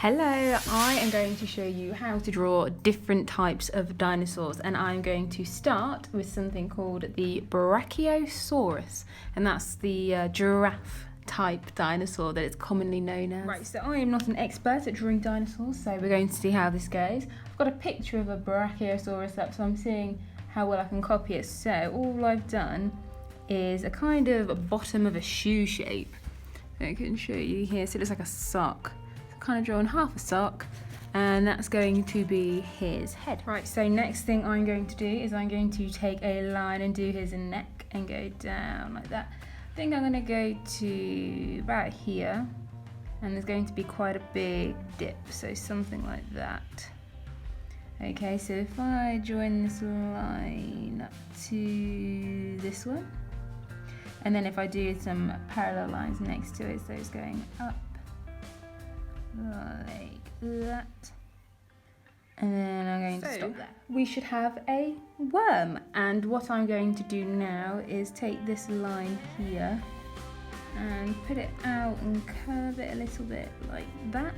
Hello, I am going to show you how to draw different types of dinosaurs, and I'm going to start with something called the Brachiosaurus, and that's the giraffe type dinosaur that it's commonly known as. Right, so I am not an expert at drawing dinosaurs, so we're going to see how this goes. I've got a picture of a Brachiosaurus up, so I'm seeing how well I can copy it. So all I've done is a kind of bottom of a shoe shape. I can show you here, so it looks like a sock. Kind of drawn half a sock, and that's going to be his head. Right, so next thing I'm going to do is I'm going to take a line and do his neck and go down like that. I think I'm going to go to about here, and there's going to be quite a big dip, so something like that. Okay, so if I join this line up to this one, and then if I do some parallel lines next to it, so it's going up like that, and then I'm going to stop there. We should have a worm, and what I'm going to do now is take this line here and put it out and curve it a little bit like that,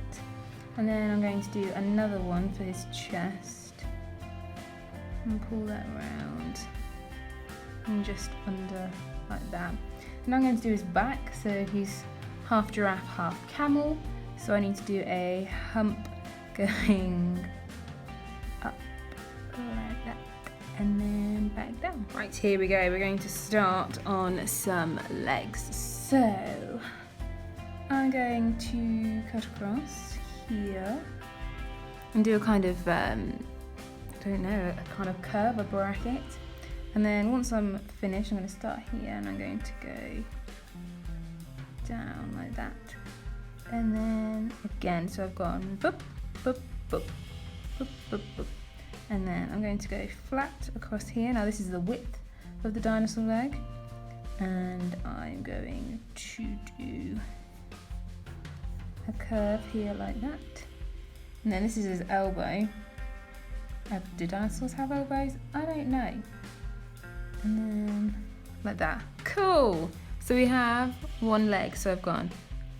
and then I'm going to do another one for his chest and pull that around and just under like that. And I'm going to do his back, so he's half giraffe, half camel. So I need to do a hump going up like that and then back down. Right, here we go. We're going to start on some legs. So I'm going to cut across here and do a kind of, I don't know, a kind of curve, a bracket. And then once I'm finished, I'm going to start here and I'm going to go down like that. And then again, so I've gone boop, boop, boop, boop, boop, boop. And then I'm going to go flat across here. Now this is the width of the dinosaur leg. And I'm going to do a curve here like that. And then this is his elbow. Do dinosaurs have elbows? I don't know. And then like that. Cool! So we have one leg, so I've gone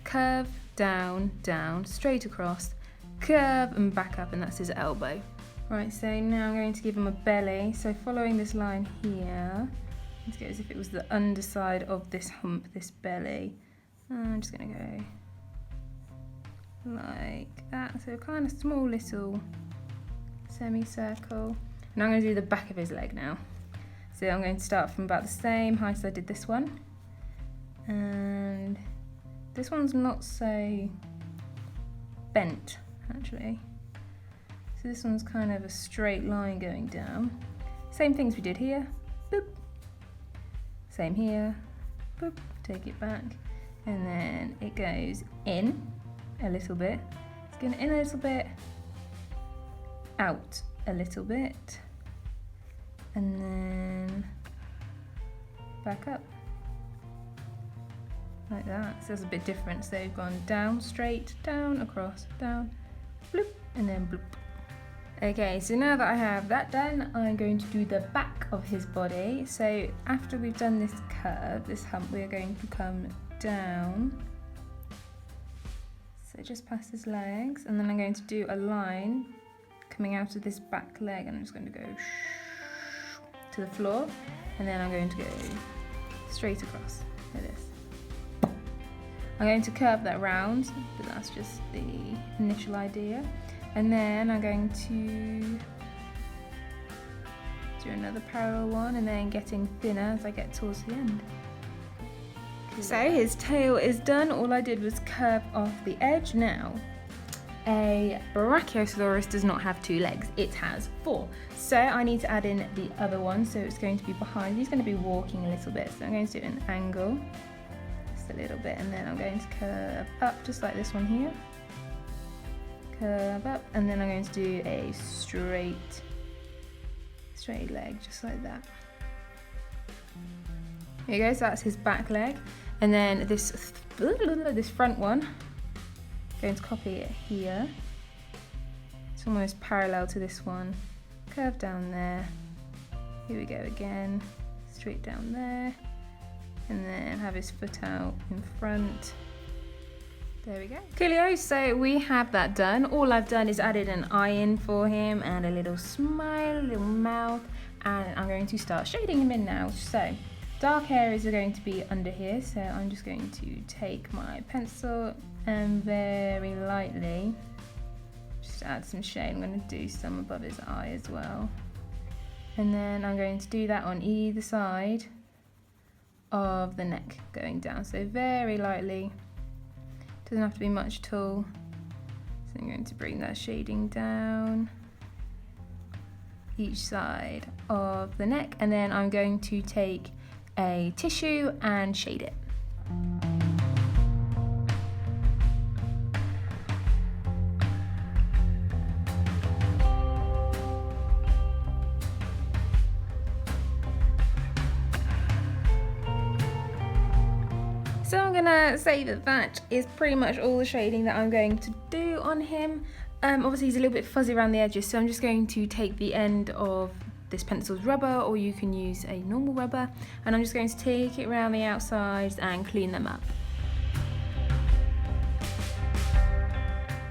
curve, down, down, straight across, curve and back up, and that's his elbow. Right, so now I'm going to give him a belly. So following this line here, let's go as if it was the underside of this hump, this belly. I'm just going to go like that. So kind of small little semicircle. And I'm going to do the back of his leg now. So I'm going to start from about the same height as I did this one. And this one's not so bent, actually. So this one's kind of a straight line going down. Same things we did here, boop. Same here, boop, take it back. And then it goes in a little bit. It's going in a little bit, out a little bit, and then back up. Like that, so it's a bit different. So they've gone down, straight, down, across, down, bloop, and then bloop. Okay, so now that I have that done, I'm going to do the back of his body. So after we've done this curve, this hump, we're going to come down. So just past his legs, and then I'm going to do a line coming out of this back leg, and I'm just going to go to the floor, and then I'm going to go straight across like this. I'm going to curve that round, but that's just the initial idea. And then I'm going to do another parallel one, and then getting thinner as I get towards the end. So his tail is done. All I did was curve off the edge. Now, a Brachiosaurus does not have 2 legs, it has 4. So I need to add in the other one, so it's going to be behind. He's going to be walking a little bit, so I'm going to do an angle. A little bit, and then I'm going to curve up just like this one here, curve up, and then I'm going to do a straight leg just like that. Here you go, so that's his back leg, and then this front one, I'm going to copy it here. It's almost parallel to this one, curve down there, here we go again, straight down there, and then have his foot out in front, There we go. Coolio, so we have that done. All I've done is added an eye in for him and a little smile, a little mouth, and I'm going to start shading him in now. So dark areas are going to be under here, so I'm just going to take my pencil and very lightly just add some shade. I'm going to do some above his eye as well. And then I'm going to do that on either side of the neck going down. So very lightly. Doesn't have to be much at all. So I'm going to bring that shading down each side of the neck, and then I'm going to take a tissue and shade it. So I'm gonna say that is pretty much all the shading that I'm going to do on him. Obviously he's a little bit fuzzy around the edges, so I'm just going to take the end of this pencil's rubber, or you can use a normal rubber, and I'm just going to take it around the outsides and clean them up.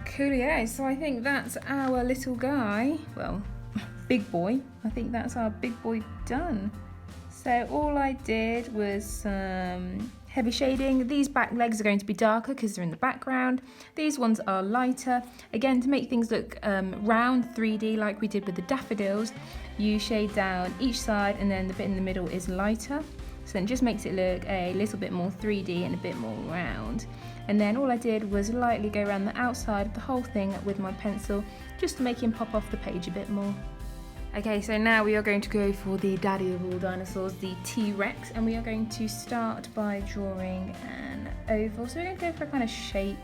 Coolio, so I think that's our little guy, well, big boy. I think that's our big boy done. So all I did was some heavy shading. These back legs are going to be darker because they're in the background. These ones are lighter. Again, to make things look round, 3D, like we did with the daffodils, you shade down each side, and then the bit in the middle is lighter. So then it just makes it look a little bit more 3D and a bit more round. And then all I did was lightly go around the outside of the whole thing with my pencil, just to make him pop off the page a bit more. Okay, so now we are going to go for the daddy of all dinosaurs, the T-Rex, and we are going to start by drawing an oval. So we're going to go for a kind of shape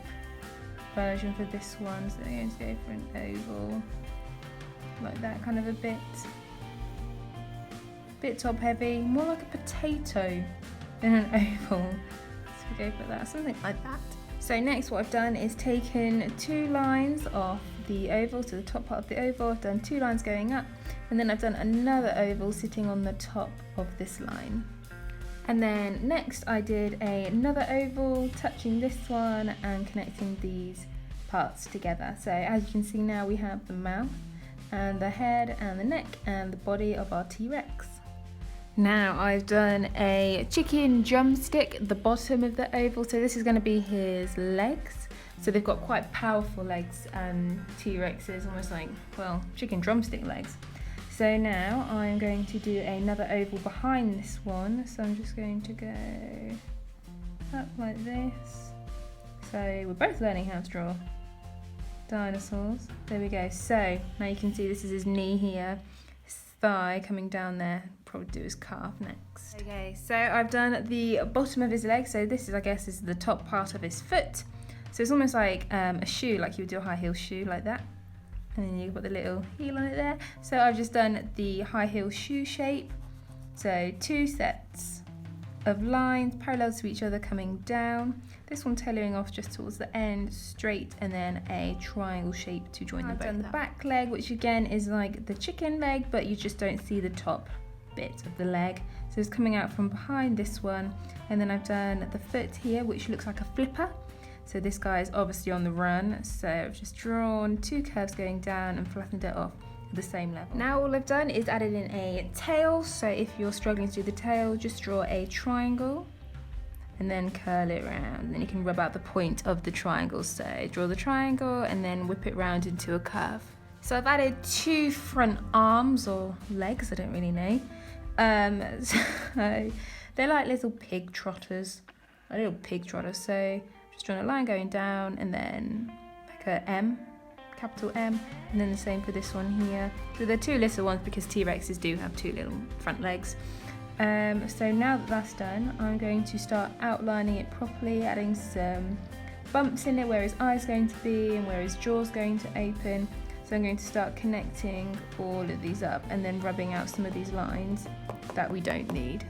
version for this one. So we're going to go for an oval, like that, kind of a bit top heavy, more like a potato than an oval. So we go for that, something like that. So next what I've done is taken 2 lines off the oval to the top part of the oval. I've done 2 lines going up, and then I've done another oval sitting on the top of this line. And then next I did another oval touching this one and connecting these parts together. So as you can see now, we have the mouth and the head and the neck and the body of our T-Rex. Now I've done a chicken drumstick at the bottom of the oval, so this is going to be his legs. So they've got quite powerful legs, T-Rexes, almost like, well, chicken drumstick legs. So now I'm going to do another oval behind this one. So I'm just going to go up like this. So we're both learning how to draw dinosaurs. There we go. So now you can see this is his knee here, his thigh coming down there. Probably do his calf next. Okay, so I've done the bottom of his leg. So this is, I guess, is the top part of his foot. So it's almost like a shoe, like you would do a high heel shoe, like that. And then you've got the little heel on it there. So I've just done the high heel shoe shape. So 2 sets of lines parallel to each other coming down. This one tailoring off just towards the end, straight, and then a triangle shape to join them both. I've done the back leg, which again is like the chicken leg, but you just don't see the top bit of the leg. So it's coming out from behind this one. And then I've done the foot here, which looks like a flipper. So this guy is obviously on the run, so I've just drawn 2 curves going down and flattened it off at the same level. Now all I've done is added in a tail, so if you're struggling to do the tail, just draw a triangle and then curl it around. And then you can rub out the point of the triangle. So draw the triangle and then whip it round into a curve. So I've added 2 front arms or legs, I don't really know. So they're like little pig trotters, so just drawing a line going down and then like a M, capital M, and then the same for this one here. So they're 2 little ones because T-Rexes do have 2 little front legs. So now that that's done, I'm going to start outlining it properly, adding some bumps in it where his eye's going to be and where his jaw's going to open. So I'm going to start connecting all of these up and then rubbing out some of these lines that we don't need.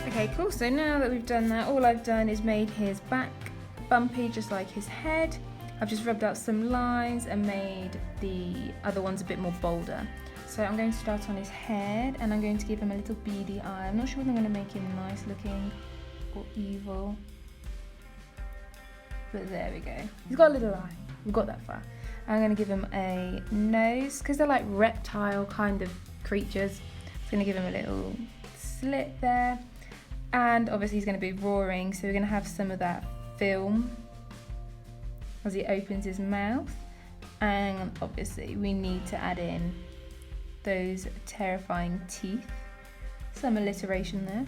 Okay, cool, so now that we've done that, all I've done is made his back bumpy just like his head. I've just rubbed out some lines and made the other ones a bit more bolder. So I'm going to start on his head and I'm going to give him a little beady eye. I'm not sure whether I'm going to make him nice looking or evil. But there we go. He's got a little eye. We've got that far. I'm going to give him a nose because they're like reptile kind of creatures. It's going to give him a little slit there. And obviously he's going to be roaring, so we're going to have some of that film as he opens his mouth. And obviously we need to add in those terrifying teeth. Some alliteration there.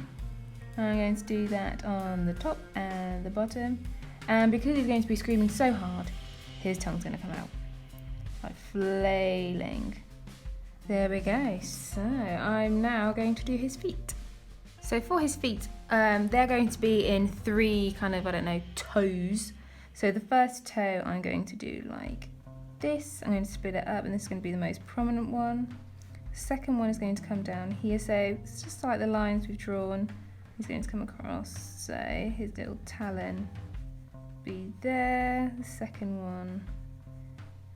I'm going to do that on the top and the bottom. And because he's going to be screaming so hard, his tongue's going to come out. Like flailing. There we go. So I'm now going to do his feet. So for his feet, they're going to be in 3 kind of, I don't know, toes. So the first toe I'm going to do like this. I'm going to split it up, and this is going to be the most prominent one. The second one is going to come down here. So it's just like the lines we've drawn. He's going to come across. So his little talon be there. The second one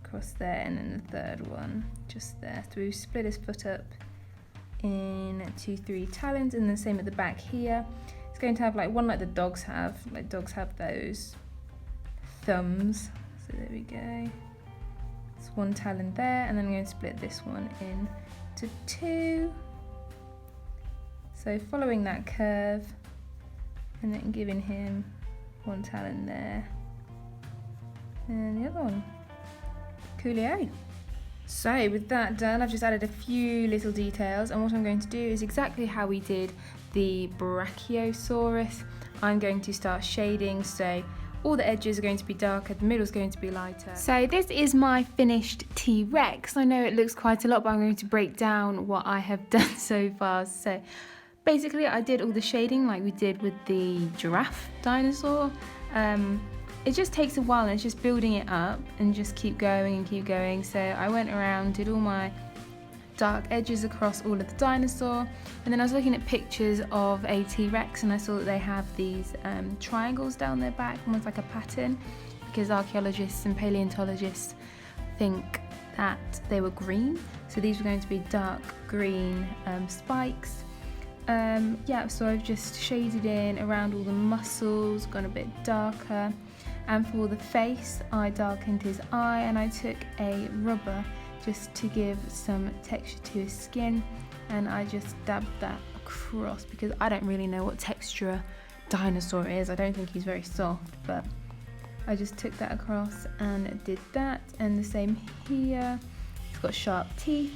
across there, and then the third one just there. So we've split his foot up into 3 talons, and the same at the back here. It's going to have like one like the dogs have. Like dogs have those thumbs. So there we go. It's 1 talon there, and then I'm going to split this one into 2. So following that curve, and then giving him 1 talon there, and the other one. Coolio. So with that done, I've just added a few little details, and what I'm going to do is exactly how we did the Brachiosaurus. I'm going to start shading, so all the edges are going to be darker, the middle is going to be lighter. So this is my finished T-Rex. I know it looks quite a lot, but I'm going to break down what I have done so far. So basically I did all the shading like we did with the giraffe dinosaur. It just takes a while, and it's just building it up and just keep going and keep going. So I went around, did all my dark edges across all of the dinosaur, and then I was looking at pictures of a T-Rex, and I saw that they have these triangles down their back, almost like a pattern, because archaeologists and paleontologists think that they were green. So these were going to be dark green spikes. Yeah, so I've just shaded in around all the muscles, gone a bit darker. And for the face, I darkened his eye, and I took a rubber just to give some texture to his skin, and I just dabbed that across because I don't really know what texture a dinosaur is. I don't think he's very soft, but I just took that across and did that. And the same here. He's got sharp teeth,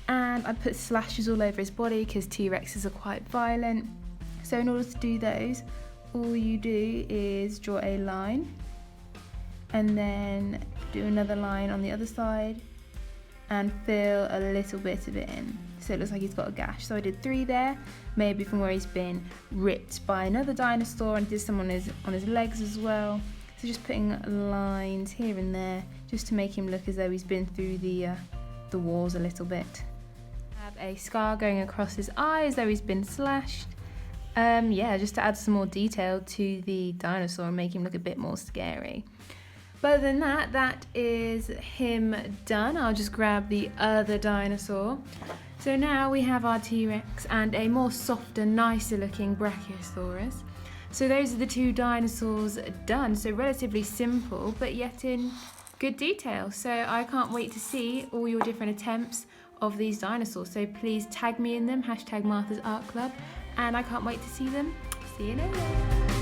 and I put slashes all over his body because T-Rexes are quite violent. So in order to do those, all you do is draw a line, and then do another line on the other side and fill a little bit of it in. So it looks like he's got a gash. So I did 3 there, maybe from where he's been ripped by another dinosaur, and did some on his legs as well. So just putting lines here and there just to make him look as though he's been through the walls a little bit. I have a scar going across his eye as though he's been slashed. Yeah, just to add some more detail to the dinosaur and make him look a bit more scary. But other than that, that is him done. I'll just grab the other dinosaur. So now we have our T-Rex and a more softer, nicer looking Brachiosaurus. So those are the 2 dinosaurs done. So relatively simple, but yet in good detail. So I can't wait to see all your different attempts of these dinosaurs. So please tag me in them, #MarthasArtClub, and I can't wait to see them. See you later.